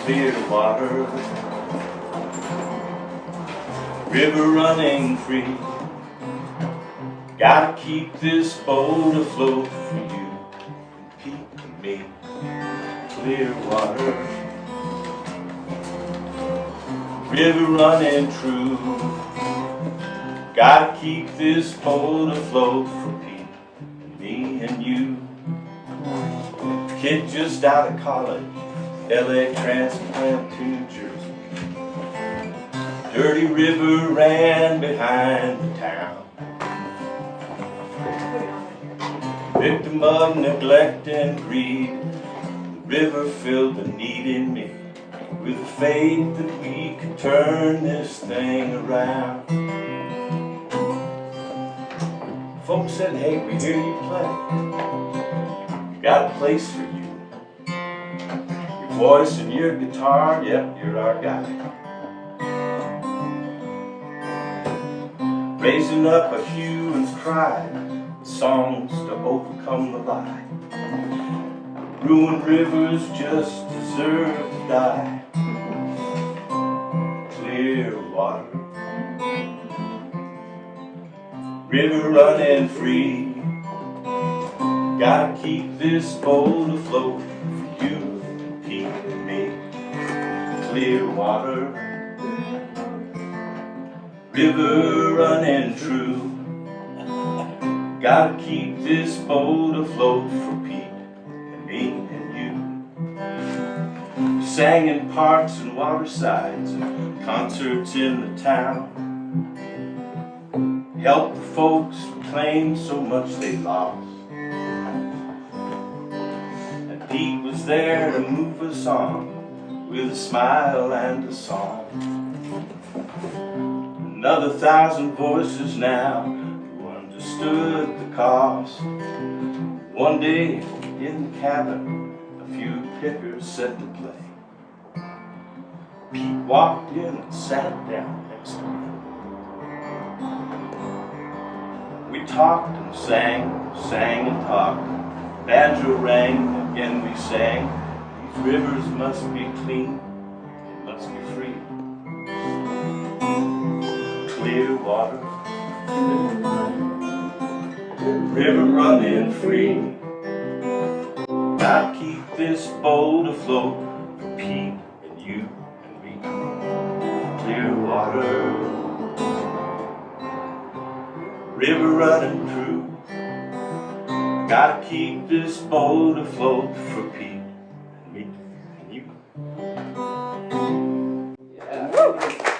Clearwater, river running free. Gotta keep this boat afloat for you and Pete and me. Clearwater, river running true. Gotta keep this boat afloat for Pete and me and you. Kid just out of college, LA transplant to New Jersey. Dirty river ran behind the town. Victim of neglect and greed, the river filled the need in me with the faith that we could turn this thing around. Folks said, hey, we hear you play. We got a place for you. Your voice and your guitar, yep, you're our guy. Raising up a hue and cry, songs to overcome the lie. Ruined rivers just deserve to die. Clearwater, river running free. Gotta keep this boat afloat for you, Pete and me. Clearwater, river running true. Gotta keep this boat afloat for Pete and me and you. We sang in parks and watersides and concerts in the town. Helped the folks reclaim so much they lost. And Pete was there to move us on with a smile and a song. Another 1,000 voices now understood the cost. One day in the cabin, a few pickers set to play. Pete walked in and sat down next to me. We talked and sang and talked. Banjo rang, again we sang. These rivers must be clean, they must be free. Clearwater, river running free. Gotta keep this boat afloat for Pete and you and me. Clearwater, river running true. Gotta keep this boat afloat for Pete and me and you. Yeah.